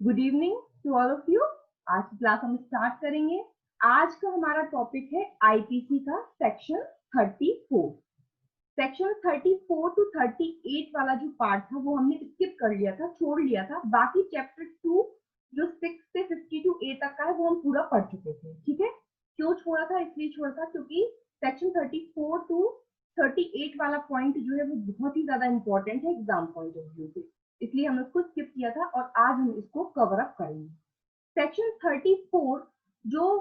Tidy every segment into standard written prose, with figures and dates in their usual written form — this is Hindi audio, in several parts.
Good evening to all of you. आज की क्लास हम स्टार्ट करेंगे। आज का हमारा टॉपिक है आईपीसी का सेक्शन 34। सेक्शन 34 टू 38 वाला जो पार्ट था वो हमने स्किप कर लिया था, छोड़ लिया था। बाकी चैप्टर 2 जो 6 से 52A तक का है वो हम पूरा पढ़ चुके थे। ठीक है, क्यों छोड़ा था? इसलिए छोड़ा था क्योंकि सेक्शन 34 टू 38 वाला पॉइंट जो है वो बहुत ही ज्यादा इंपॉर्टेंट है एग्जाम पॉइंट ऑफ व्यू से, इसलिए हमने उसको स्किप किया था और आज हम इसको कवर अप करेंगे। सेक्शन 34 जो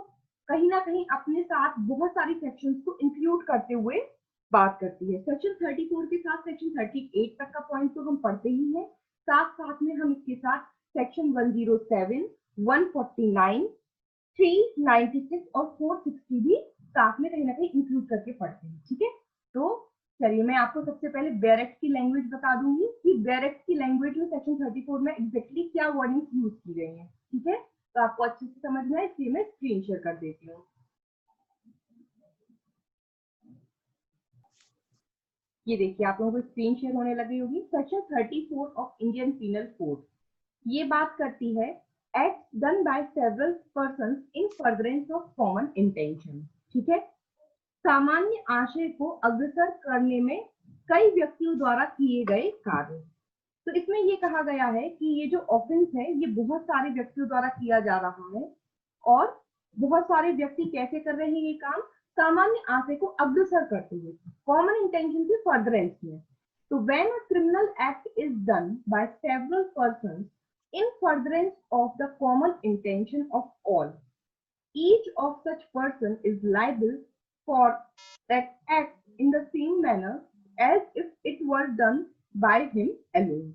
कहीं ना कहीं अपने साथ बहुत सारी सेक्शंस को इंक्लूड करते हुए बात करती है। सेक्शन 34 के साथ सेक्शन 38 तक का पॉइंट तो हम पढ़ते ही हैं, साथ साथ में हम इसके साथ सेक्शन 107, 149, 396 और 460 भी साथ में कहीं ना कहीं इंक्लूड करके पढ़ते हैं। ठीक है, तो चलिए मैं आपको सबसे पहले बैरेक्ट की लैंग्वेज बता दूंगी कि बैरेक्ट की लैंग्वेज में सेक्शन 34 में एग्जैक्टली क्या वर्डिंग यूज की गई है। ठीक है, तो आपको अच्छे से समझना है, इसलिए मैं स्क्रीन शेयर कर देती हूँ। ये देखिए आप लोगों को स्क्रीन शेयर होने लगी होगी। Section 34 of Indian penal code ये बात करती है act done by several persons in furtherance of common intention. ठीक है, सामान्य आशय को अग्रसर करने में कई व्यक्तियों द्वारा किए गए कार्य। तो इसमें ये कहा गया है कि ये जो ऑफेंस है ये बहुत सारे व्यक्तियों द्वारा किया जा रहा है और बहुत सारे व्यक्ति कैसे कर रहे हैं ये काम? सामान्य आशय को अग्रसर करते हुए, कॉमन इंटेंशन की फर्दरेंस में। तो when a criminal act is done by several persons in furtherance of the common intention of all, each of such person is liable for that act in the same manner as if it were done by him alone।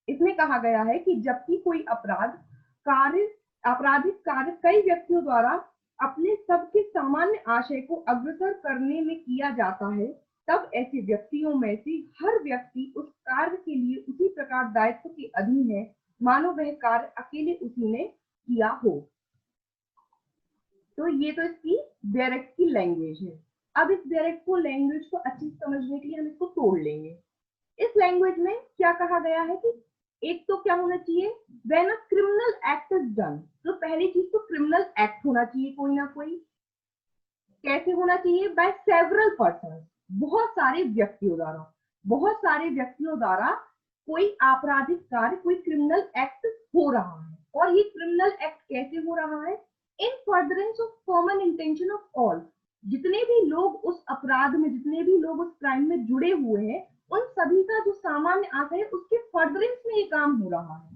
इसमें कहा गया है कि जबकि कोई आपराधिक कार्य कई व्यक्तियों द्वारा अपने सबके सामान्य आशय को अग्रसर करने में किया जाता है, तब ऐसे व्यक्तियों में से हर व्यक्ति उस कार्य के लिए उसी प्रकार दायित्व के अधीन है मानो वह कार्य अकेले उसी ने किया हो। तो ये तो इसकी डायरेक्ट की लैंग्वेज है। अब इस डायरेक्ट को लैंग्वेज को अच्छी से समझने के लिए हम इसको तोड़ लेंगे। इस लैंग्वेज में क्या कहा गया है कि एक तो क्या होना चाहिए, when a criminal act is done. तो पहली चीज तो क्रिमिनल एक्ट होना चाहिए कोई ना कोई। कैसे होना चाहिए? बाय सेवरल पर्सन, बहुत सारे व्यक्तियों द्वारा। बहुत सारे व्यक्तियों द्वारा कोई आपराधिक कार्य, कोई क्रिमिनल एक्ट हो रहा है। और ये क्रिमिनल एक्ट कैसे हो रहा है? इन furtherance of common intention of all, जितने भी लोग उस अपराध में, जितने भी लोग उस क्राइम में जुड़े हुए हैं, उन सभी का जो सामान्य आशय है उसके फर्दरेंस में ये काम हो रहा है।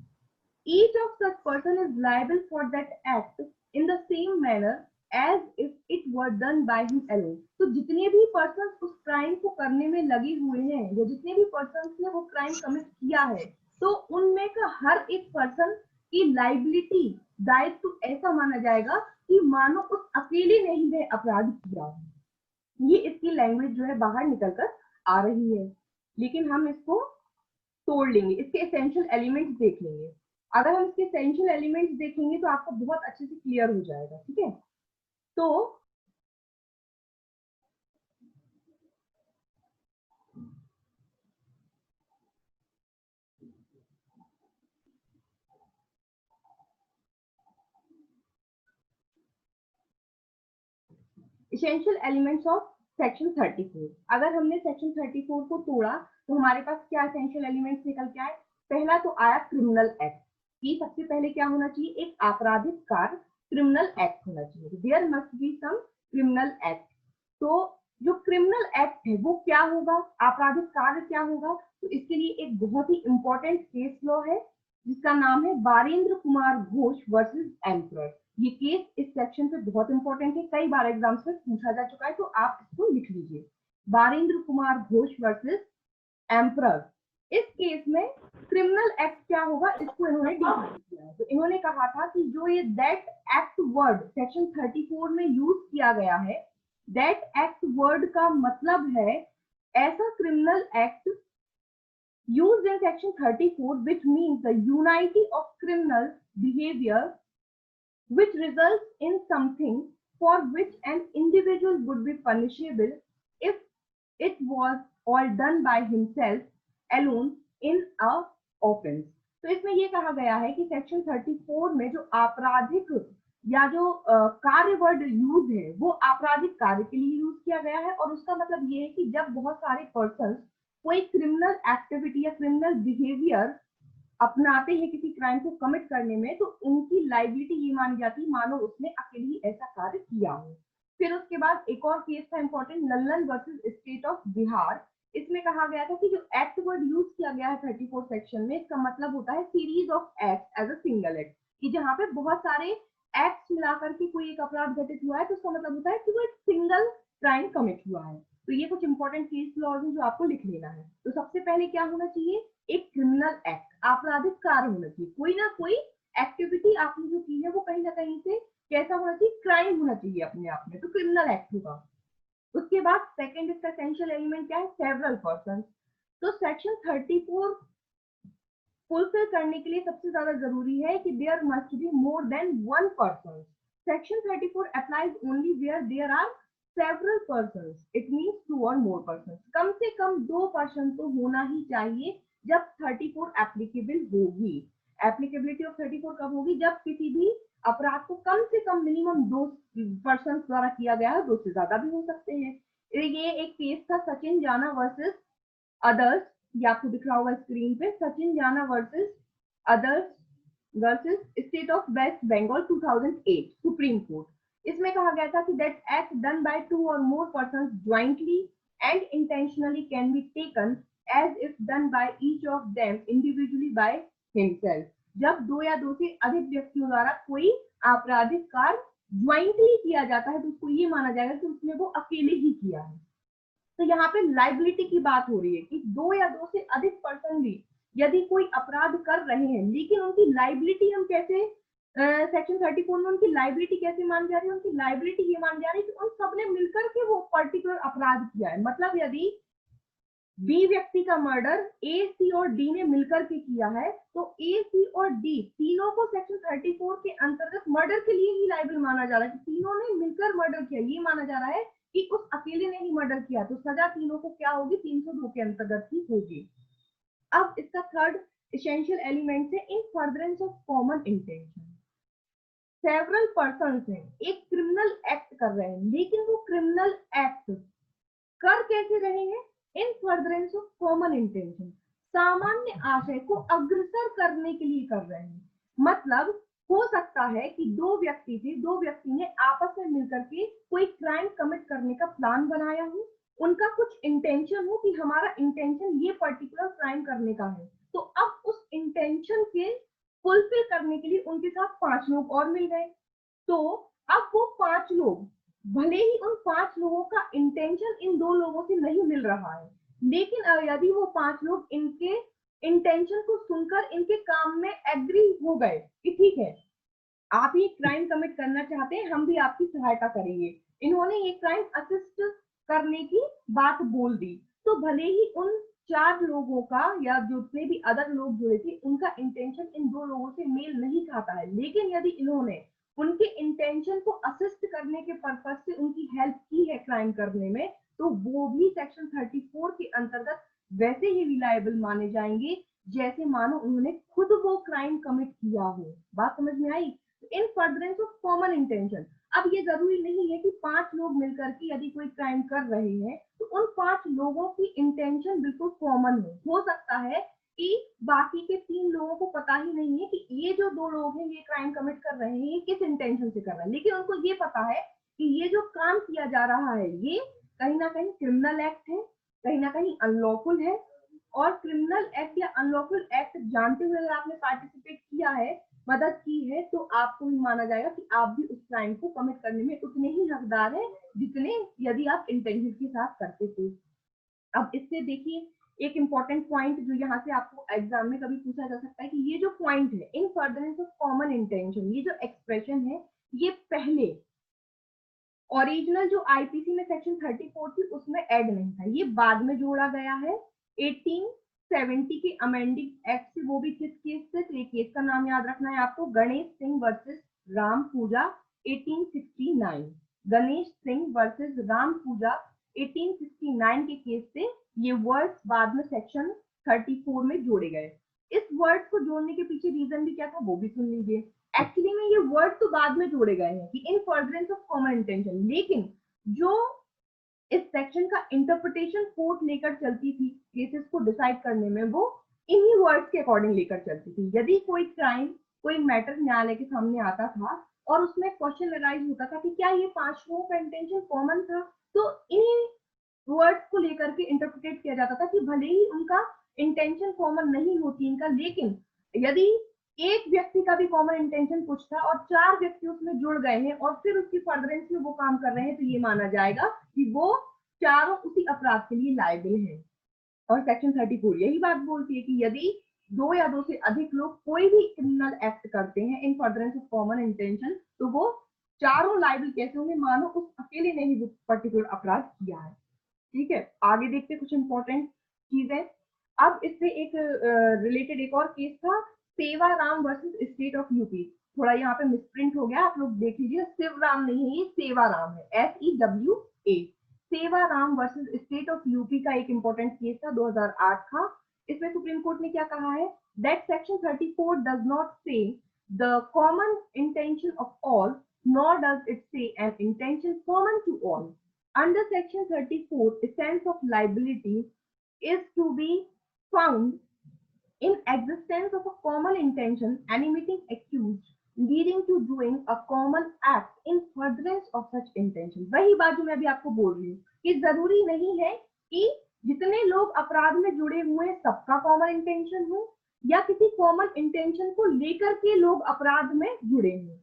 Each of such person is liable for that act in the same manner as if it were done by him alone। तो जितने भी पर्सन उस क्राइम को करने में लगे हुए हैं या जितने भी पर्सन ने वो क्राइम कमिट किया है, तो उनमें का हर एक पर्सन की लाइबिलिटी, दायित्व तो ऐसा माना जाएगा कि मानो उस अकेले ने ही वह अपराध किया है। ये इसकी लैंग्वेज जो है बाहर निकलकर आ रही है, लेकिन हम इसको तोड़ लेंगे, इसके एसेंशियल एलिमेंट्स देख लेंगे। अगर हम इसके एसेंशियल एलिमेंट्स देखेंगे तो आपको बहुत अच्छे से क्लियर हो जाएगा। ठीक है, तो एसेंशियल एलिमेंट्स ऑफ सेक्शन 34। अगर हमने सेक्शन 34 को तोड़ा तो हमारे पास क्या एसेंशियल एलिमेंट्स निकल के आए? पहला तो आया क्रिमिनल एक्ट, कि सबसे पहले क्या होना चाहिए? एक आपराधिक कार्य, क्रिमिनल एक्ट होना चाहिए। There must be some criminal act. तो जो क्रिमिनल एक्ट है वो क्या होगा? आपराधिक कार्य क्या होगा? तो इसके लिए एक बहुत ही इंपॉर्टेंट केस लॉ है जिसका नाम है बारेंद्र कुमार घोष वर्सेस एम्परर। ये केस इस सेक्शन पे बहुत इंपॉर्टेंट है, कई बार एग्जाम्स में पूछा जा चुका है, तो आप इसको लिख लीजिए। बारेंद्र कुमार घोष वर्सेस एम्परर। इस केस में क्रिमिनल एक्ट क्या होगा इसको इन्होंने डिफाइन किया है। तो इन्होंने कहा था कि जो ये दैट एक्ट वर्ड सेक्शन 34 में यूज किया गया है, दैट एक्ट वर्ड का मतलब है ऐसा criminal act used in section 34 which means the unity of criminal behavior which results in something for which an individual would be punishable if it was all done by himself alone in a offense। तो इसमें ये कहा गया है कि सेक्शन 34 में जो आपराधिक या जो कार्य वर्ड यूज है वो आपराधिक कार्य के लिए यूज किया गया है, और उसका मतलब ये है कि जब बहुत सारे पर्सन कोई क्रिमिनल एक्टिविटी या क्रिमिनल बिहेवियर अपनाते हैं किसी क्राइम को कमिट करने में, तो उनकी लाइबिलिटी ये मानी जाती है मानो उसने अकेले ही ऐसा कार्य किया हो। फिर उसके बाद एक और केस था important, Lallan versus state of Bihar. इसमें कहा गया था कि जो एक्ट वर्ड यूज किया गया है 34 सेक्शन में, इसका मतलब होता है series of act as a single act, कि जहां पे बहुत सारे एक्ट्स मिलाकर के कोई एक अपराध घटित हुआ है, तो उसका मतलब होता है कि वो एक सिंगल क्राइम कमिट हुआ है। तो ये कुछ इंपॉर्टेंट केस लॉज हैं जो आपको लिख लेना है। तो सबसे पहले क्या होना चाहिए, एक क्रिमिनल एक्ट, आपराधिक कार्य होना चाहिए, कोई ना कोई एक्टिविटी आपने जो की है वो कहीं ना कहीं से कैसा होना चाहिए, क्राइम होना चाहिए अपने आप में, तो क्रिमिनल एक्ट होगा। उसके बाद सेकंड इसका एसेंशियल एलिमेंट क्या है, सेवरल पर्सन। तो सेक्शन 34 फुलफिल करने के लिए सबसे ज्यादा जरूरी है कि there must be more than one person. Section 34 applies only where there are several person, it means two और मोर पर्सन। कम से कम दो पर्सन तो होना ही चाहिए जब 34 एप्लीकेबल होगी। एप्लीकेबिलिटी ऑफ 34 कब होगी, जब किसी भी अपराध को कम से कम मिनिमम दो पर्सन द्वारा किया गया है, दो से ज्यादा भी हो सकते हैं। ये एक केस था सचिन जाना वर्सेस अदर्स, ये आपको दिख रहा होगा स्क्रीन पे, Sachin Jana versus others versus state of West Bengal 2008 Supreme Court. इसमें कहा गया था कि that act done by two और more persons jointly and intentionally can be taken as if done by each of them individually by himself. जब दो या दो से अधिक व्यक्तियों द्वारा कोई आपराधिक कार्य ज्वाइंटली किया जाता है, तो उसको ये माना जाएगा कि उसने वो अकेले ही किया है। तो यहाँ पे लाइबिलिटी की बात हो रही है कि दो या दो से अधिक पर्सन भी यदि कोई अपराध कर रहे हैं, लेकिन उनकी लाइबिलिटी हम कैसे सेक्शन 34 में उनकी लाइबिलिटी कैसे मान जा रही है, उनकी लाइबिलिटी ये मान जा रही है कि उन सबने मिलकर के वो पर्टिकुलर अपराध किया है। मतलब यदि बी व्यक्ति का मर्डर ए, सी और डी ने मिलकर के किया है, तो ए, सी और डी तीनों को सेक्शन 34 के अंतर्गत मर्डर के लिए ही लाइबल माना जा रहा है, कि तीनों ने मिलकर मर्डर किया, ये माना जा रहा है कि उस अकेले ने ही मर्डर किया, तो सजा तीनों को क्या होगी, 302 के अंतर्गत ही होगी। अब इसका थर्ड एसेंशियल एलिमेंट है इन furtherance of common intention. Several persons हैं, एक क्रिमिनल एक्ट कर रहे हैं, लेकिन वो क्रिमिनल एक्ट कर कैसे रहे हैं, इन फर्दरेंस ऑफ कॉमन इंटेंशन, सामान्य आशय को अग्रसर करने के लिए कर रहे हैं। मतलब हो सकता है कि दो व्यक्ति ने आपस में मिलकर के कोई क्राइम कमिट करने का प्लान बनाया हो, उनका कुछ इंटेंशन हो कि हमारा इंटेंशन ये पर्टिकुलर क्राइम करने का है, तो अब उस इंटेंशन के फुलफिल करने के लिए उनके साथ 5 लोग और मिल गए। तो अब वो 5 लोग, भले ही उन 5 लोगों का इंटेंशन इन 2 लोगों से नहीं मिल रहा है, लेकिन यदि वो 5 लोग इनके इंटेंशन को सुनकर इनके काम में एग्री हो गए कि ठीक है, आप ये क्राइम कमिट करना चाहते हैं, हम भी आपकी सहायता करेंगे, इन्होंने ये क्राइम असिस्ट करने की बात बोल दी, तो भले ही उन 4 लोगों का या जितने भी अदर लोग जुड़े थे उनका इंटेंशन इन 2 लोगों से मेल नहीं खाता है, लेकिन यदि इन्होंने उनके इंटेंशन को असिस्ट करने के पर्पज से उनकी हेल्प की है क्राइम करने में, तो वो भी सेक्शन 34 के अंतर्गत वैसे ही रिलायबल माने जाएंगे जैसे मानो उन्होंने खुद वो क्राइम कमिट किया हो। बात समझ में आई? In furtherance of common intention, अब ये जरूरी नहीं है कि 5 लोग मिलकर के यदि कोई क्राइम कर रहे हैं तो उन 5 लोगों की इंटेंशन बिल्कुल कॉमन हो सकता है कि बाकी के 3 लोगों को पता ही नहीं है कि ये जो 2 लोग हैं ये क्राइम कमिट कर रहे हैं, ये किस इंटेंशन से कर रहे हैं, लेकिन उनको ये पता है कि ये जो काम किया जा रहा है ये कहीं ना कहीं क्रिमिनल एक्ट है, कहीं ना कहीं अनलॉफुल है, और क्रिमिनल एक्ट या अनलॉफुल एक्ट जानते हुए अगर आपने पार्टिसिपेट किया है, मदद की है, तो आपको भी माना जाएगा कि आप भी उस क्राइम को कमिट करने में उतने ही हकदार हैं जितने यदि आप इंटेंशन के साथ करते थे। अब इससे देखिए एक इंपॉर्टेंट पॉइंट जो यहाँ से आपको एग्जाम में कभी पूछा जा सकता है कि ये जो पॉइंट है इन फर्दरेंस ऑफ कॉमन इंटेंशन, ये जो एक्सप्रेशन है ये पहले ओरिजिनल जो आईपीसी में सेक्शन 34 थी उसमें ऐड नहीं था, ये बाद में जोड़ा गया है 1870 के अमेंडिंग एक्ट से। वो भी किस केस से, तो ये केस का नाम याद रखना है आपको, गणेश सिंह वर्सेस राम पूजा 1869। गणेश सिंह वर्सेस राम पूजा 1869 के केस से ये वर्ड्स बाद में सेक्शन 34 में जोड़े गए। इस वर्ड को जोड़ने के पीछे रीजन भी क्या था वो भी सुन लीजिए। एक्चुअली में ये वर्ड तो बाद में जोड़े गए हैं कि in furtherance of common intention, लेकिन जो इस सेक्शन का इंटरप्रिटेशन कोर्ट लेकर चलती थी केसेस को डिसाइड करने में, वो इन्हीं वर्ड्स के अकॉर्डिंग लेकर चलती थी। यदि कोई क्राइम, कोई मैटर न्यायालय के सामने आता था और उसमें क्वेश्चन अराइज होता था कि क्या ये 5 लोगों का इंटेंशन कॉमन था, तो इन्हीं वर्ड्स को लेकर के इंटरप्रिटेट किया जाता था कि भले ही उनका इंटेंशन कॉमन नहीं होती इनका, लेकिन यदि एक व्यक्ति का भी कॉमन इंटेंशन कुछ था और 4 व्यक्ति उसमें जुड़ गए हैं और फिर उसकी फर्दरेंस में वो काम कर रहे हैं, तो ये माना जाएगा कि वो चारों उसी अपराध के लिए लायबल हैं। और सेक्शन 34 यही बात बोलती है कि यदि 2 या 2 से अधिक लोग कोई भी क्रिमिनल एक्ट करते हैं इन फर्दरेंस ऑफ कॉमन इंटेंशन, तो वो चारों लायबल कैसे होंगे, मानो उस अकेले ने ही वो पर्टिकुलर अपराध किया है। ठीक है, आगे देखते कुछ इंपॉर्टेंट चीजें। अब इससे एक रिलेटेड एक और केस था, Sevaram versus state of UP. थोड़ा यहाँ पे मिसप्रिंट हो गया, आप लोग देख लीजिए, शिवराम नहीं है, ये सेवाराम है, SEWA। Sevaram versus state of UP का एक इंपॉर्टेंट केस था 2008 का। इसमें सुप्रीम कोर्ट ने क्या कहा है, दैट सेक्शन 34 डज नॉट से the common intention of all, nor does it say an intention common to all. Under section 34, a sense of liability is to be found in existence of a common intention animating accused leading to doing a common act in furtherance of such intention। वही बात जो मैं अभी आपको बोल रही हूँ कि जरूरी नहीं है कि जितने लोग अपराध में जुड़े हुए हैं सबका कॉमन इंटेंशन हो, या किसी कॉमन इंटेंशन को लेकर के लोग अपराध में जुड़े हों।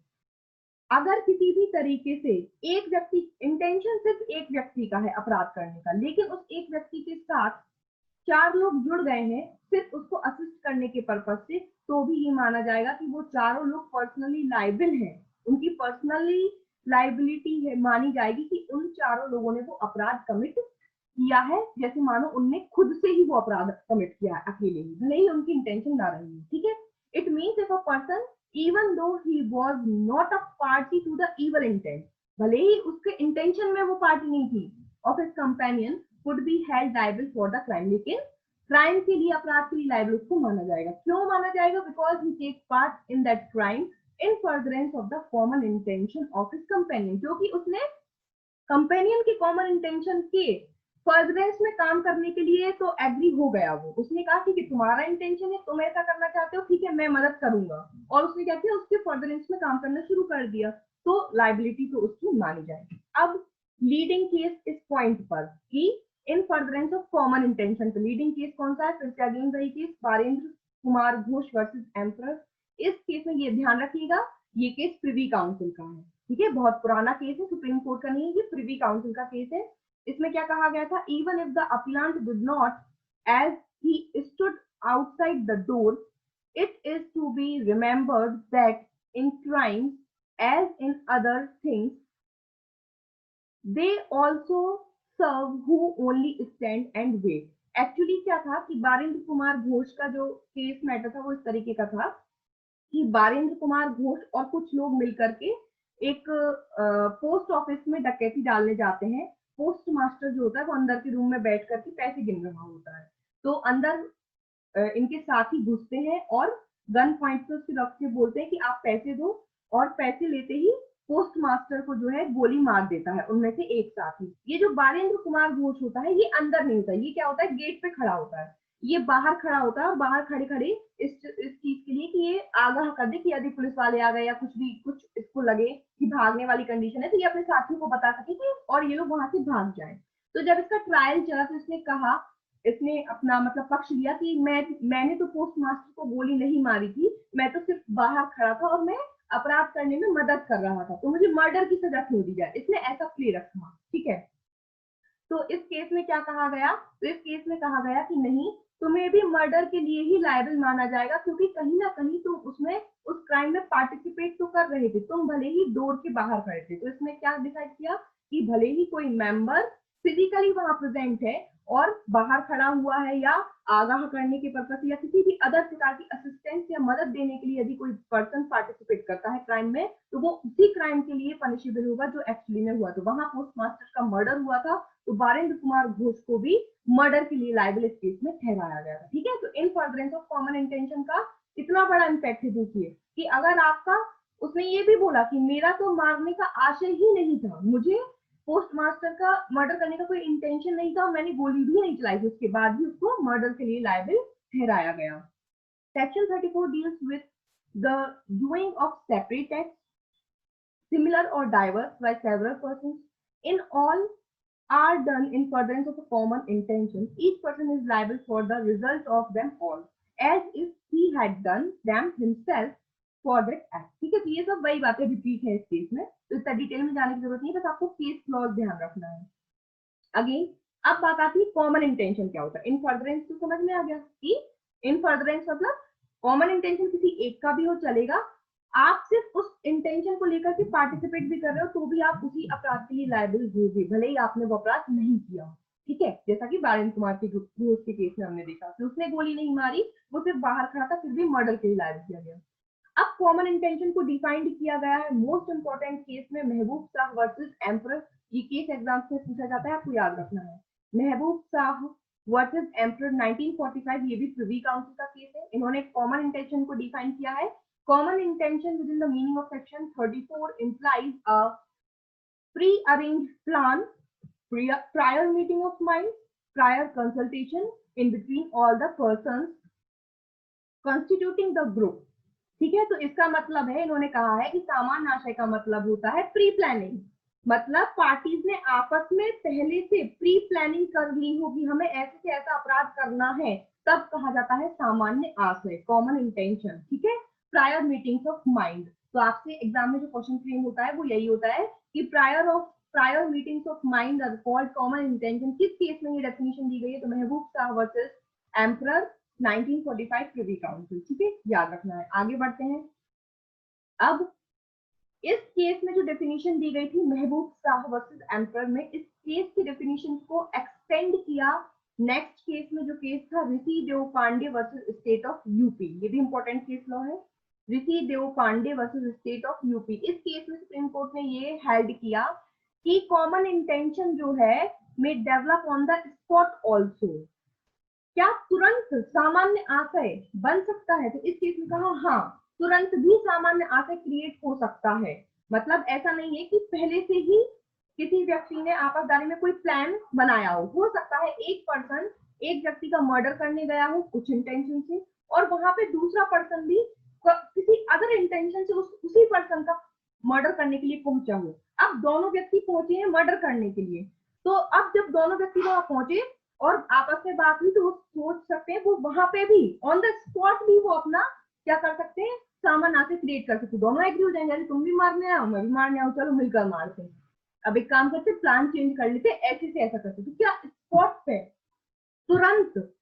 अगर किसी भी तरीके से एक व्यक्ति, इंटेंशन सिर्फ एक व्यक्ति का है अपराध करने का, लेकिन उस एक व्यक्ति के साथ 4 लोग जुड़ गए हैं सिर्फ उसको असिस्ट करने के पर्पज से, तो भी ये माना जाएगा कि वो चारों लोग पर्सनली लायबल हैं, उनकी पर्सनली लायबिलिटी है मानी जाएगी कि उन चारों लोगों ने वो अपराध कमिट किया है, जैसे मानो उनने खुद से ही वो अपराध कमिट किया है अकेले ही, भले ही उनकी इंटेंशन ना रही है। ठीक है, it means if a person even though he was not a party to the evil intent, भले ही उसके इंटेंशन में वो पार्टी नहीं थी, of his companion could be held liable for the crime, लेकिन क्राइम के लिए, अपराध के लिए लायबल उसको माना जाएगा। क्यों माना जाएगा? Because he take part in that crime in furtherance of the common intention of his companion, क्योंकि उसने कंपेनियन के कॉमन इंटेंशन के फर्दरेंस में काम करने के लिए तो एग्री हो गया। वो उसने कहा कि तुम्हारा इंटेंशन है, तुम ऐसा करना चाहते हो, ठीक है मैं मदद करूंगा, और उसने क्या किया, उसके फर्दरेंस में काम करना शुरू कर दिया, तो लायबिलिटी तो उसकी मानी जाएगी। अब लीडिंग केस इस पॉइंट पर कि in furtherance of common intention, तो लीडिंग केस कौन सा है, फिर से अगेन वही case, Barendra Kumar Ghosh versus emperor. इस केस में ये ध्यान रखिएगा, ये केस प्रिवी काउंसिल का है। ठीक है, बहुत पुराना केस है, सुप्रीम कोर्ट का नहीं है, ये प्रिवी काउंसिल का केस है। इसमें क्या कहा गया था, even if the appellant did not as he stood outside the door, it is to be remembered that in crime as in other things they also serve who only stand and wait. Actually क्या था कि बारेंद्र कुमार घोष का जो केस मैटर था वो इस तरीके का था कि बारेंद्र कुमार घोष और कुछ लोग मिलकर के एक पोस्ट ऑफिस में डकैती डालने जाते हैं। पोस्ट मास्टर जो होता है वो अंदर के रूम में बैठ करके पैसे गिन रहा होता है, तो अंदर इनके साथी घुसते हैं और गन पॉइंट पे उसके रख के बोलते हैं कि आप पैसे दो, और पैसे लेते ही पोस्ट मास्टर को जो है गोली मार देता है उनमें से एक साथी। ये जो बारेंद्र कुमार घोष होता है ये अंदर नहीं होता, ये क्या होता है, गेट पे खड़ा होता है, ये बाहर खड़ा होता है, और बाहर खड़े खड़े इस चीज के लिए कि ये आगाह कर दे कि यदि पुलिस वाले आ गए या कुछ भी, कुछ इसको लगे कि भागने वाली कंडीशन है, तो ये अपने साथियों को बता सके कि और ये लोग वहां से भाग जाए। तो जब इसका ट्रायल चला तो इसने कहा, इसने अपना मतलब पक्ष लिया कि मैंने तो पोस्ट मास्टर को गोली नहीं मारी थी, मैं तो सिर्फ बाहर खड़ा था और मैं अपराध करने में मदद कर रहा था, तो मुझे मर्डर की सजा क्यों दी जाए, इसने ऐसा प्ले रखा। ठीक है, तो इस केस में क्या कहा गया, तो इस केस में कहा गया कि नहीं, तुम्हें भी मर्डर के लिए ही लायबल माना जाएगा, क्योंकि कहीं ना कहीं तुम उसमें उस क्राइम में पार्टिसिपेट तो कर रहे थे, तुम भले ही डोर के बाहर खड़े थे। तो इसमें क्या डिसाइड किया कि भले ही कोई मेंबर फिजिकली वहां प्रेजेंट है और बाहर खड़ा हुआ है, या आगाह करने के पर्पज या किसी भी अदर प्रकार की असिस्टेंस या मदद देने के लिए यदि कोई पर्सन पार्टिसिपेट करता है क्राइम में, तो वो उसी क्राइम के लिए पनिशेबल होगा जो एक्चुअली में हुआ। तो वहां पोस्ट मास्टर का मर्डर हुआ था, तो बारेंद्र कुमार घोष को भी मर्डर के लिए लायबल इस केस में ठहराया गया था। ठीक है, तो इन फर्दरेंस ऑफ कॉमन इंटेंशन का इतना बड़ा इम्पैक्ट है। देखिए कि अगर आपका, उसने ये भी बोला कि मेरा तो मारने का आशय ही नहीं था, मुझे पोस्ट मास्टर का मर्डर करने का कोई इंटेंशन नहीं था, मैंने गोली भी नहीं चलाई थी, उसके बाद भी उसको मर्डर के लिए लायबल ठहराया गया। Section 34 deals with the doing of separate acts similar or diverse by several persons in all are done in furtherance of a common intention. Each person is liable for the result of them all as if he had done them himself for that act. ठीक है, तो ये सब वही बातें रिपीट है इस केस में, तो इतना डिटेल में जाने की जरूरत नहीं है, बस आपको केस क्लॉज ध्यान रखना है। अगेन अब बात आती है कॉमन इंटेंशन क्या होता है। इन फर्दरेंस तो समझ में आ गया कि इन फर्दरेंस मतलब कॉमन इंटेंशन किसी एक का भी हो चलेगा, आप सिर्फ उस इंटेंशन को लेकर के पार्टिसिपेट भी कर रहे हो तो भी आप उसी अपराध के लिए लायबल होगे, भले ही आपने वो अपराध नहीं किया। ठीक है, जैसा कि बारेंद्र कुमार के घोष के केस में हमने देखा कि उसने गोली नहीं मारी, वो सिर्फ बाहर खड़ा था, फिर भी मर्डर के लिए लायबल किया गया। अब कॉमन इंटेंशन को डिफाइंड किया गया है मोस्ट इंपोर्टेंट केस में, महबूब शाह वर्सेस एम्परर। ये केस एग्जाम से पूछा जाता है, आपको याद रखना है। महबूब शाह वर्सेस एम्परर 1945, ये भी प्रिवी काउंसिल का केस है। इन्होंने कॉमन इंटेंशन को डिफाइन किया है। Common intention within the meaning of section 34 implies a pre-arranged plan, prior meeting of minds, prior consultation in between all the persons constituting the group. ठीक है, तो इसका मतलब है, इन्होंने कहा है कि सामान्य आशय का मतलब होता है प्री प्लानिंग, मतलब पार्टीज ने आपस में पहले से प्री प्लानिंग कर ली होगी, हमें ऐसे से ऐसा अपराध करना है, तब कहा जाता है सामान्य आशय, कॉमन इंटेंशन। ठीक है, प्रायर मीटिंग्स ऑफ माइंड। तो आपसे एग्जाम में जो क्वेश्चन फ्रेम होता है वो यही होता है कि prior meetings of mind are called common intention. किस केस में ये डेफिनेशन दी गई है, तो Mehboob Shah versus emperor 1945 privy council. ठीक है, याद रखना है। आगे बढ़ते हैं। अब इस केस में जो डेफिनेशन दी गई थी महबूब शाह वर्सेस एम्परर में, इस केस की डेफिनेशन को एक्सटेंड किया नेक्स्ट केस में, जो केस था Rishi Dev Pandey versus state of UP. ये भी इंपॉर्टेंट केस लॉ है, Rishi Dev Pandey versus state of UP. इस केस में सुप्रीम कोर्ट ने ये हेल्ड किया कि कॉमन इंटेंशन जो है may develop on the spot also. क्या तुरंत सामान्य आशय बन सकता है, तो इस केस में कहा हाँ, तुरंत भी सामान्य आशय क्रिएट हो सकता है। मतलब ऐसा नहीं है कि पहले से ही किसी व्यक्ति ने आपसदारी में कोई प्लान बनाया हो सकता है एक पर्सन एक व्यक्ति का मर्डर करने गया हो कुछ इंटेंशन से, और वहां पे दूसरा पर्सन भी किसी अदर इंटेंशन से उसी पर्सन का मर्डर करने के लिए पहुंचा हो। अब दोनों व्यक्ति पहुंचे हैं मर्डर करने के लिए, तो अब जब दोनों व्यक्ति वहां पहुंचे और आपस में बात हुई, तो वो सोच सकते हैं, वो वहां पे भी ऑन द स्पॉट भी वो अपना क्या कर सकते हैं, सामान्य आशय क्रिएट कर सकते। दोनों एग्री हो जाएंगे, तुम भी मारने आओ मैं भी मारने आऊँ, चलो मिलकर मारते हैं। अब एक काम करते, प्लान चेंज कर लेते, ऐसे से ऐसा करते। तो क्या स्पॉट पे तुरंत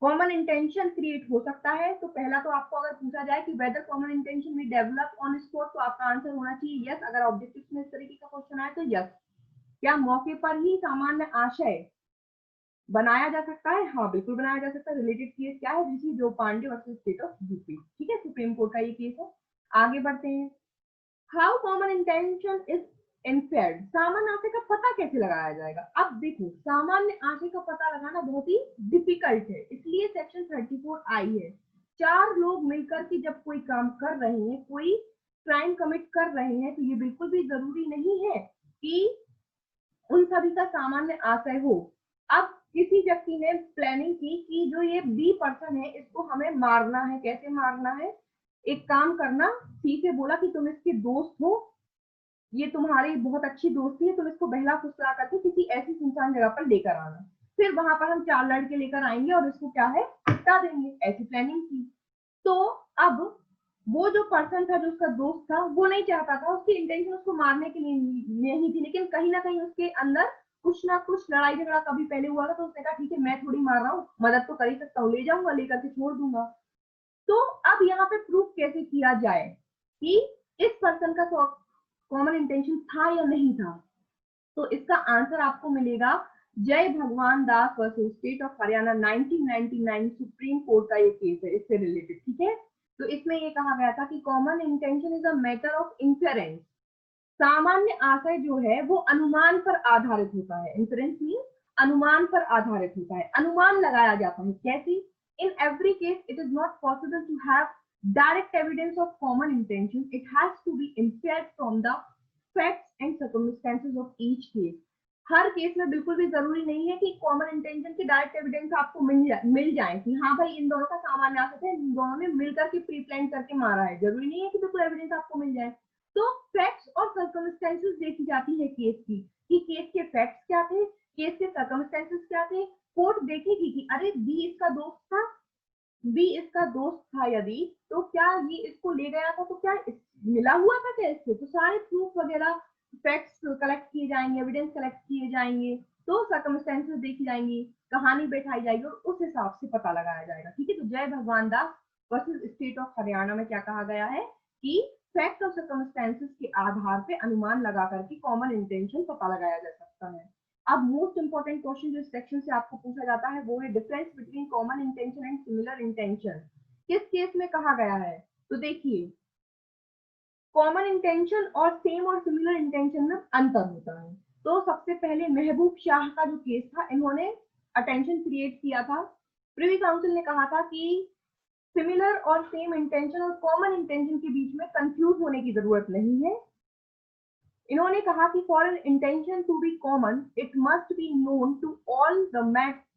कॉमन इंटेंशन क्रिएट हो सकता है? तो पहला तो आपको अगर पूछा जाए कि वेदर कॉमन इंटेंशन में डेवलप ऑन स्पॉट, तो आपका आंसर होना चाहिए यस। अगर ऑब्जेक्टिव में इस तरीके का क्वेश्चन आए तो यस। क्या मौके पर ही सामान्य आशय बनाया जा सकता है? हाँ बिल्कुल बनाया जा सकता है। रिलेटेड केस क्या है, Rishi Dev Pandey versus state of UP. ठीक है, सुप्रीम कोर्ट का ये केस है। आगे बढ़ते हैं। हाउ कॉमन इंटेंशन इज इन्फेयर्ड, सामान्य आशय का पता कैसे लगाया जाएगा? अब देखो, सामान्य आशय का पता लगाना बहुत ही डिफिकल्ट है, इसलिए सेक्शन 34 आई है। चार लोग मिलकर के जब कोई काम कर रहे हैं, कोई क्राइम कमिट कर रहे हैं, तो ये बिल्कुल भी जरूरी नहीं है कि उन सभी का सामान्य आशय हो। अब किसी व्यक्ति ने प्लानिंग की कि जो ये बी पर्सन है इसको हमें मारना है, कैसे मारना है, एक काम करना, सी से बोला कि तुम इसके दोस्त हो, ये तुम्हारी बहुत अच्छी दोस्ती है, तुम इसको बहला फुसला करके किसी ऐसी सुनसान जगह पर लेकर आना, फिर वहां पर हम चार लड़के लेकर आएंगे और इसको क्या है हटा देंगे, ऐसी प्लानिंग की। तो अब वो जो पर्सन था, जो उसका दोस्त था, वो नहीं चाहता था, उसकी इंटेंशन उसको मारने के लिए नहीं थी, लेकिन कहीं ना कहीं उसके अंदर कुछ ना कुछ लड़ाई झगड़ा कभी पहले हुआ था, तो उसने कहा ठीक है मैं थोड़ी मार रहा हूँ, मदद तो कर ही सकता हूँ, ले जाऊंगा, लेकर के छोड़ दूंगा। तो अब यहाँ पे प्रूफ कैसे किया जाए कि इस पर्सन का कॉमन इंटेंशन था या नहीं था? तो इसका आंसर आपको मिलेगा Jai Bhagwan Das versus state of Haryana 1999 Supreme Court का ये केस है, इससे रिलेटेड। ठीक है, तो इसमें ये कहा गया था कि common intention is a matter of inference, सामान्य आशय जो है वो अनुमान पर आधारित होता है। इन्फरेंस मीन्स अनुमान पर आधारित होता है, अनुमान लगाया जाता है। कैसे? In every case it is not possible to have direct evidence of common intention, it has to be inferred from the facts and circumstances of each case. हर केस में बिल्कुल भी जरूरी नहीं है कि कॉमन इंटेंशन की डायरेक्ट एविडेंस आपको मिल जाए कि हाँ भाई इन दोनों का सामान्य आशय है, इन दोनों ने मिलकर के प्री प्लान करके मारा है। जरूरी नहीं है कि बिल्कुल एविडेंस आपको मिल जाए। तो फैक्ट्स और सर्कमस्टेंसेस देखी जाती है केस की, कि केस के फैक्ट्स क्या थे, केस के सर्कमस्टेंसेस क्या थे। कोर्ट देखेगी कि अरे बी इसका दोस्त था, बी इसका दोस्त था यदि, तो क्या ये इसको ले गया था, तो क्या मिला हुआ था क्या इससे, तो सारे प्रूफ वगैरह फैक्ट्स कलेक्ट किए जाएंगे, एविडेंस कलेक्ट किए जाएंगे, तो सर्कमस्टेंसेस देखी जाएंगी, कहानी बैठाई जाएगी और उस हिसाब से पता लगाया जाएगा। ठीक है, तो जय Bhagwan Das versus state of Haryana में क्या कहा गया है कि फैक्ट और सर्कमस्टेंसेस के आधार पे अनुमान लगा करके कॉमन इंटेंशन पता लगाया जा सकता है। अब मोस्ट इंपॉर्टेंट क्वेश्चन जो इस सेक्शन से आपको पूछा जाता है वो है difference between common intention and similar intention. किस केस में कहा गया है? तो देखिए, कॉमन इंटेंशन और सेम और सिमिलर इंटेंशन में अंतर होता है। तो सबसे पहले महबूब शाह का जो केस था, इन्होंने अटेंशन क्रिएट किया था। प्रिवी काउंसिल ने कहा था कि सिमिलर और सेम इंटेंशन और कॉमन इंटेंशन के बीच में कंफ्यूज होने की जरूरत नहीं है। इन्होंने कहा कि for an intention to be common it must be known to all the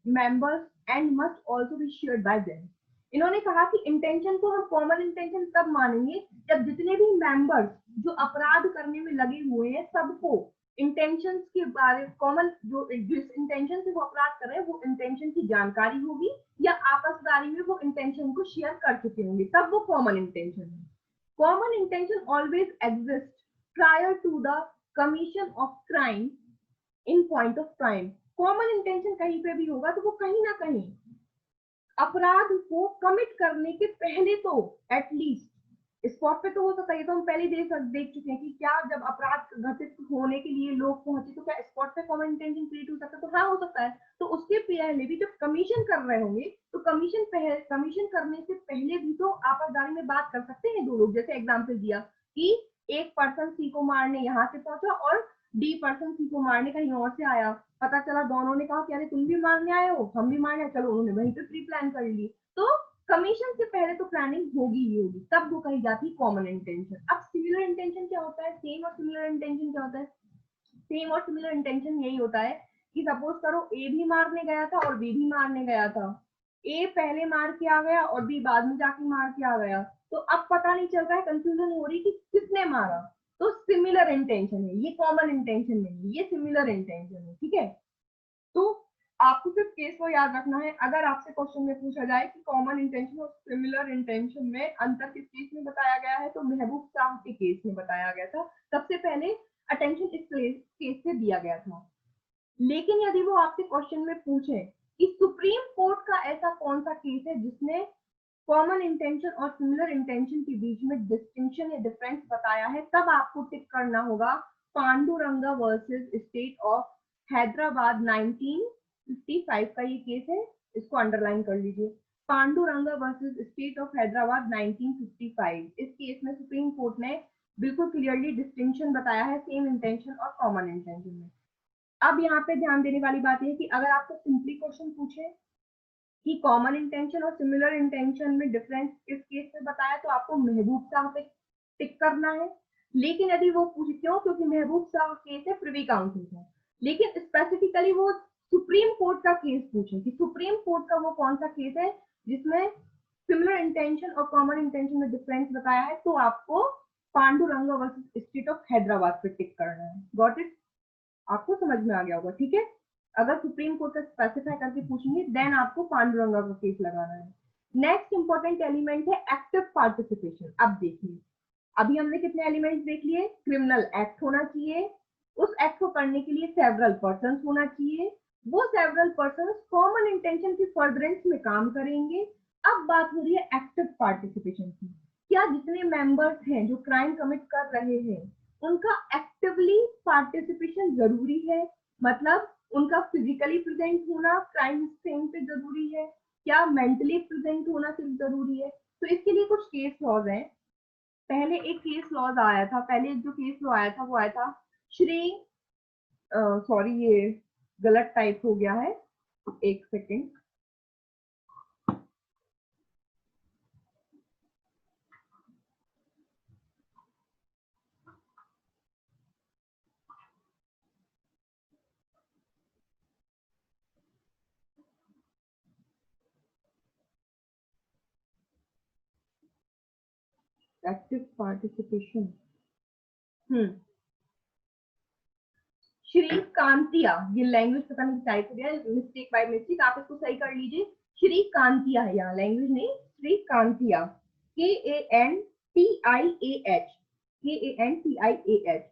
members and must also be shared by them. इन्होंने कहा कि इंटेंशन को हम कॉमन इंटेंशन तब मानेंगे जब जितने भी मेंबर्स जो अपराध करने में लगे हुए हैं सबको इंटेंशन के बारे कॉमन, जो जिस इंटेंशन से वो अपराध कर रहे हैं वो इंटेंशन की जानकारी होगी या आपसदारी में वो इंटेंशन को शेयर कर चुके होंगे, तब वो कॉमन इंटेंशन है। Common intention always exist prior to the commission of crime in point of crime। Common intention कहीं पे भी होगा तो वो कहीं ना कहीं अपराध को कमिट करने के पहले तो एटलीस्ट स्पॉट पे तो हो सकता है। तो हम पहले देख चुके हैं कि क्या जब अपराध घटित होने के लिए लोग पहुंचे तो क्या स्पॉट पे कॉमन इंटेंशन क्रिएट हो सकता है? तो हाँ हो सकता है। तो उसके पहले भी जब कमीशन कर रहे होंगे तो कमीशन करने से पहले भी तो आपसदारी में बात कर सकते हैं दो लोग। जैसे एग्जाम्पल दिया कि एक पर्सन सी को मारने यहाँ से पहुंचा और डी पर्सन सी को मारने कहीं और से आया, पता चला दोनों ने कहा कि अरे तुम भी मारने आए हो, हम भी मारने आए, चलो उन्होंने वहीं पे प्री प्लान कर ली। तो कमीशन से पहले तो प्लानिंग होगी ही होगी, तब वो कही जाती है कॉमन इंटेंशन। अब सिमिलर इंटेंशन क्या होता है? सेम और सिमिलर इंटेंशन क्या होता है? सेम और सिमिलर इंटेंशन यही होता है कि सपोज करो ए भी मारने गया था और बी भी मारने गया था, ए पहले मार के आ गया और बी बाद में जाके मार के आ गया, तो अब पता नहीं चल रहा है, कंफ्यूजन हो रही कि किसने मारा। तो सिमिलर इंटेंशन है, ये कॉमन इंटेंशन नहीं, ये सिमिलर इंटेंशन है। ठीक है, तो आपको सिर्फ केस को याद रखना है। अगर आपसे क्वेश्चन में पूछा जाए कि कॉमन इंटेंशन और सिमिलर इंटेंशन में अंतर किस केस में बताया गया है, तो महबूब शाह के केस में बताया गया था। सबसे पहले अटेंशन इस केस से दिया गया था। लेकिन यदि वो आपसे क्वेश्चन में पूछे कि सुप्रीम कोर्ट का ऐसा कौन सा केस है जिसने कॉमन इंटेंशन और सिमिलर इंटेंशन के बीच में डिस्टिंक्शन या डिफरेंस बताया है, तब आपको टिक करना होगा Panduranga versus state of Hyderabad 1955 का ये केस है, इसको अंडरलाइन कर लीजिए। Panduranga versus state of Hyderabad 1955। इस केस में सुप्रीम कोर्ट ने बिल्कुल क्लियरली डिस्टिंक्शन बताया है सेम इंटेंशन और कॉमन इंटेंशन में। अब यहाँ पे ध्यान देने वाली बात है कि अगर आपको सिंपली क्वेश्चन पूछे कि कॉमन इंटेंशन और सिमिलर इंटेंशन में डिफरेंस किस केस में बताया, तो आपको महबूब शाह पे टिक करना है। लेकिन यदि वो पूछे क्यों, क्योंकि महबूब शाह केस है प्रिवी काउंसिल का, लेकिन स्पेसिफिकली वो सुप्रीम कोर्ट का केस पूछे कि सुप्रीम कोर्ट का वो कौन सा केस है जिसमें सिमिलर इंटेंशन और कॉमन इंटेंशन में डिफरेंस बताया है, तो आपको Panduranga versus state of Hyderabad पे टिक करना है। Got it? आपको समझ में आ गया होगा। ठीक है, अगर सुप्रीम कोर्ट का स्पेसिफाई करके पूछेंगे देन आपको पांडुरंगा का केस लगाना है। नेक्स्ट इंपॉर्टेंट एलिमेंट है एक्टिव पार्टिसिपेशन। अब देखिए, अभी हमने कितने एलिमेंट्स देख लिए? क्रिमिनल एक्ट होना चाहिए, उस एक्ट को करने के लिए सेवरल पर्सन होना चाहिए, वो सेवरल पर्सन कॉमन इंटेंशन की फर्दरेंस में काम करेंगे। अब बात हो रही है एक्टिव पार्टिसिपेशन की। क्या जितने मेंबर्स हैं जो क्राइम कमिट कर रहे हैं उनका एक्टिवली पार्टिसिपेशन जरूरी है? मतलब उनका फिजिकली प्रेजेंट होना क्राइम सीन पे जरूरी है, क्या मेंटली प्रेजेंट होना सिर्फ जरूरी है? तो इसके लिए कुछ केस लॉज हैं। पहले एक केस लॉज आया था, पहले एक जो केस लॉ आया था वो आया था श्री, सॉरी ये गलत टाइप हो गया है, एक सेकेंड। एक्टिव पार्टिसिपेशन, श्री कांतिया, ये लैंग्वेज पता नहीं टाइप हो गया, मिस्टेक बाय मिस्टेक, आप इसको सही कर लीजिए। श्री कांतिया है यहाँ, लैंग्वेज नहीं, Shri Kantiah, KANTIAH, KANTIAH,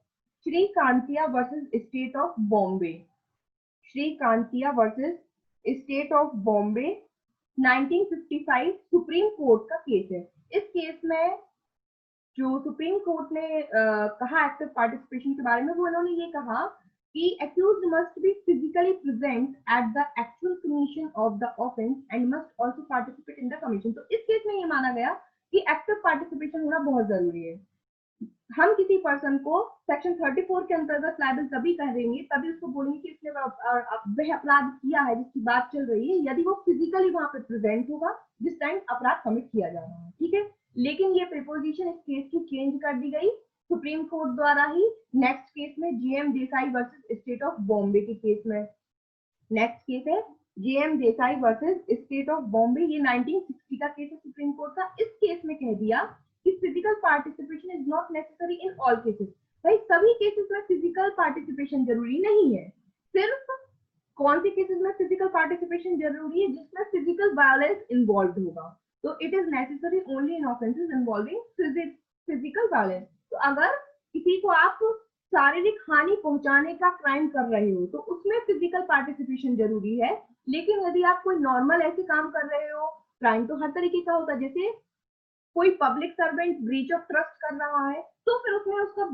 Shri Kantiah versus state of Bombay, Shri Kantiah versus state of Bombay 1955 Supreme Court का केस है। इस केस में जो सुप्रीम कोर्ट ने कहा एक्टिव पार्टिसिपेशन के बारे में, वो उन्होंने ये कहा कि accused must be physically present at the actual commission of the offense and must also participate in the commission। तो इस केस में ये माना गया कि एक्टिव पार्टिसिपेशन होना बहुत जरूरी है। हम किसी पर्सन को सेक्शन 34 के अंतर्गत लायबल तभी कह देंगे, तभी उसको बोलेंगे कि इसने वह अपराध किया है जिसकी बात चल रही है, यदि वो फिजिकली वहां पे प्रेजेंट होगा जिस टाइम अपराध कमिट किया जा रहा है, ठीक है। लेकिन ये प्रिपोजिशन इस केस की चेंज कर दी गई सुप्रीम कोर्ट द्वारा ही। नेक्स्ट केस में GM Desai versus state of Bombay के केस में, नेक्स्ट केस है GM Desai versus state of Bombay, ये 1960 का केस है सुप्रीम कोर्ट का। इस केस में कह दिया कि physical participation is not necessary in all cases. भाई सभी केसेस में फिजिकल पार्टिसिपेशन जरूरी नहीं है, सिर्फ कौन से केसेस में फिजिकल पार्टिसिपेशन जरूरी है, जिसमें फिजिकल वायलेंस इन्वॉल्व होगा। तो it is necessary only in offences involving physical violence. तो अगर किसी को आप शारीरिक हानि पहुंचाने का क्राइम कर रहे हो तो उसमें फिजिकल पार्टिसिपेशन जरूरी है। लेकिन यदि आप कोई नॉर्मल ऐसे काम कर रहे हो, क्राइम तो हर तरीके का होता है, जैसे कोई public servant breach of trust कर रहा है तो फिर उसमें उसका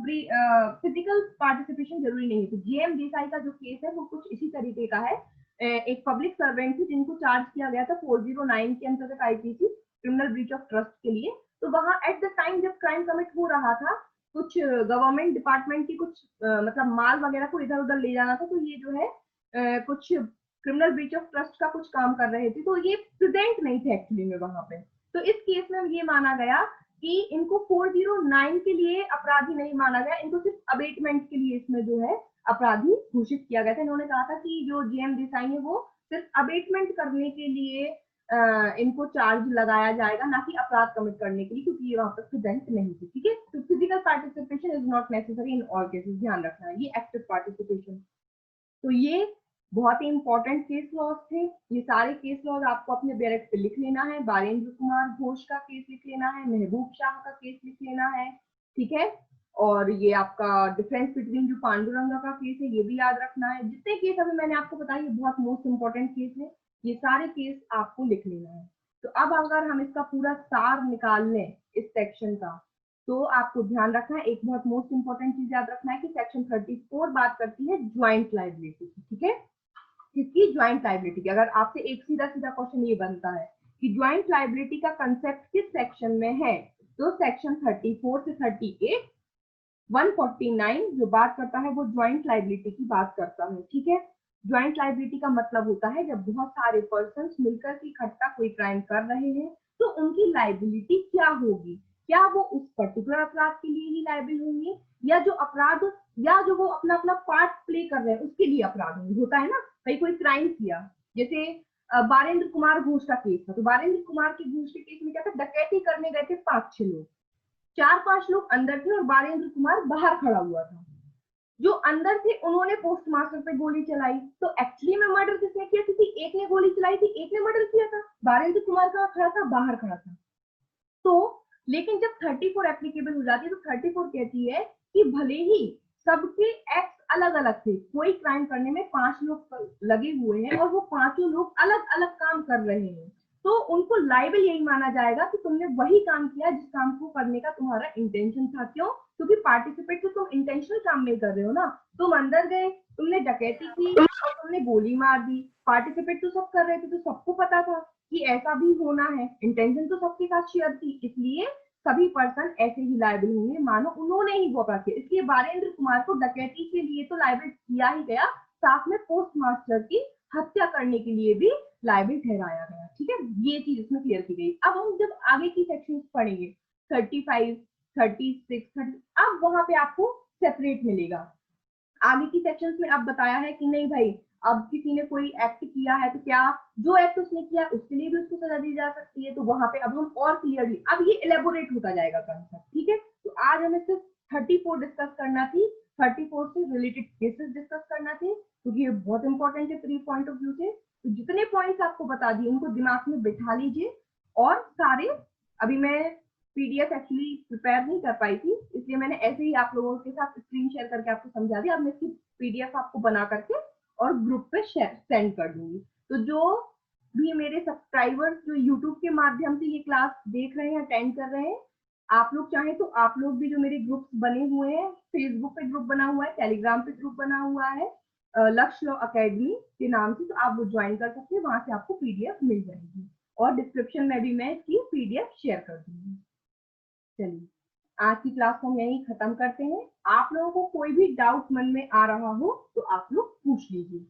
फिजिकल पार्टिसिपेशन जरूरी नहीं है। तो GM देसाई का जो केस है वो कुछ इसी तरीके का है। एक पब्लिक सर्वेंट थी जिनको चार्ज किया गया था 409 के अंतर्गत IPC criminal breach of trust के लिए। तो वहां एट द टाइम जब क्राइम कमिट हो रहा था, कुछ गवर्नमेंट डिपार्टमेंट की कुछ मतलब माल वगैरह को इधर उधर ले जाना था, तो ये जो है कुछ क्रिमिनल ब्रीच ऑफ ट्रस्ट का कुछ काम कर रहे थे, तो ये प्रेजेंट नहीं थे एक्चुअली में वहां पे। तो इस केस में ये माना गया कि इनको 409 के लिए अपराधी नहीं माना गया, इनको सिर्फ अबेटमेंट के लिए इसमें जो है अपराधी घोषित किया गया था। इन्होंने कहा था कि जो GM देसाई है वो सिर्फ अबेटमेंट करने के लिए इनको चार्ज लगाया जाएगा, ना कि अपराध कमिट करने के लिए, क्योंकि ये वहां पर प्रेजेंट नहीं थी, ठीक है। तो physical participation is not necessary in all cases, ध्यान रखना है, ये एक्टिव पार्टिसिपेशन। तो ये बहुत ही इंपॉर्टेंट केस लॉज थे। ये सारे केस लॉज आपको अपने बैरक पे लिख लेना है। बारेंद्र कुमार घोष का केस लिख लेना है, महबूब शाह का केस लिख लेना है, ठीक है। और ये आपका डिफरेंस बिटवीन जो पांडुरंगा का केस है ये भी याद रखना है। जितने केस अभी मैंने आपको बताया ये बहुत मोस्ट इंपॉर्टेंट केस है, ये सारे केस आपको लिख लेना है। तो अब अगर हम इसका पूरा सार निकाल लें इस सेक्शन का, तो आपको ध्यान रखना है, एक बहुत मोस्ट इंपॉर्टेंट चीज याद रखना है कि सेक्शन 34 बात करती है ज्वाइंट लायबिलिटी, ठीक है। किसकी? ज्वाइंट लायबिलिटी की। अगर आपसे एक सीधा सीधा क्वेश्चन ये बनता है कि ज्वाइंट लायबिलिटी का कंसेप्ट किस सेक्शन में है, तो सेक्शन 34 से 38, 149 जो बात करता है वो ज्वाइंट लायबिलिटी की बात करता है, ठीक है। ज्वाइंट लायबिलिटी का मतलब होता है जब बहुत सारे पर्सन्स मिलकर के इकट्ठा कोई क्राइम कर रहे हैं तो उनकी लायबिलिटी क्या होगी, क्या वो उस पर्टिकुलर अपराध के लिए ही लायबिल होंगे, या जो अपराध या जो वो अपना अपना पार्ट प्ले कर रहे हैं उसके लिए अपराध होंगे। होता है ना भाई, कोई क्राइम किया, जैसे बारेंद्र कुमार घोष का केस था, तो बारेंद्र कुमार के घोष के केस में क्या था, डकैती करने गए थे 5-6 लोग, 4-5 लोग अंदर थे और बारेंद्र कुमार बाहर खड़ा हुआ था। जो अंदर थे उन्होंने पोस्ट मास्टर पे गोली चलाई, तो एक्चुअली में मर्डर किसने किया? किसी एक ने गोली चलाई थी, एक ने मर्डर किया था। बारेंद्र कुमार का खड़ा था, बाहर खड़ा था। तो लेकिन जब 34 एप्लीकेबल हो जाती है तो 34 कहती है कि भले ही सबके एक्ट अलग अलग थे, कोई क्राइम करने में 5 लोग लगे हुए हैं और वो 5 लोग अलग अलग काम कर रहे हैं, तो उनको लायबल यही माना जाएगा कि तुमने वही काम किया जिस काम को करने का तुम्हारा इंटेंशन था। क्यों? क्योंकि पार्टिसिपेट तो तुम इंटेंशनल काम में कर रहे हो ना। तुम अंदर गए, तुमने डकैती की और तुमने गोली मार दी, पार्टिसिपेट तो सब कर रहे थे, तो सबको पता था कि ऐसा भी होना है, इंटेंशन तो सबके साथ शेयर थी, इसलिए सभी पर्सन ऐसे ही लायबल होंगे मानो उन्होंने ही वो अपराध किया। इसलिए बालेंद्र कुमार को डकैती के लिए तो लायबल किया ही गया, साथ में पोस्ट मास्टर की हत्या करने के लिए भी लायबल ठहराया गया। ठीक है, ये चीज इसमें क्लियर की गई। अब हम जब आगे की सेक्शन पढ़ेंगे 35, 36, 30, अब वहां पे आपको सेपरेट मिलेगा। आगे की सेक्शंस में अब बताया है कि नहीं भाई, अब किसी ने कोई एक्ट किया है तो क्या जो एक्ट उसने किया उसके लिए भी उसको सजा दी जा सकती है, तो वहां पे अब हम और क्लियरली अब ये इलेबोरेट होता जाएगा कंसेप्ट। ठीक है, तो आज हमें सिर्फ 34 डिस्कस करना थी, 34 से रिलेटेड केसेस डिस्कस करना थे, क्योंकि ये बहुत इंपॉर्टेंट है प्री पॉइंट ऑफ व्यू से। तो जितने पॉइंट्स आपको बता दिए उनको दिमाग में बिठा लीजिए, और सारे अभी मैं पीडीएफ एक्चुअली प्रिपेयर नहीं कर पाई थी, इसलिए मैंने ऐसे ही आप लोगों के साथ स्क्रीन शेयर करके आपको समझा दिया। अब मैं इसकी पीडीएफ आपको बना करके और ग्रुप पे सेंड कर दूंगी। तो जो भी मेरे सब्सक्राइबर्स जो यूट्यूब के माध्यम से ये क्लास देख रहे हैं, अटेंड कर रहे हैं, आप लोग चाहें तो आप लोग भी जो मेरे ग्रुप्स बने हुए हैं, फेसबुक पे ग्रुप बना हुआ है, टेलीग्राम पे ग्रुप बना हुआ है लक्ष्य लॉ अकेडमी के नाम से, तो आप वो ज्वाइन कर सकते हैं, वहां से आपको पीडीएफ मिल जाएगी, और डिस्क्रिप्शन में भी मैं इसकी पीडीएफ शेयर कर दूंगी। चलिए, आज की क्लास को हम यहीं खत्म करते हैं। आप लोगों को कोई भी डाउट मन में आ रहा हो तो आप लोग पूछ लीजिए।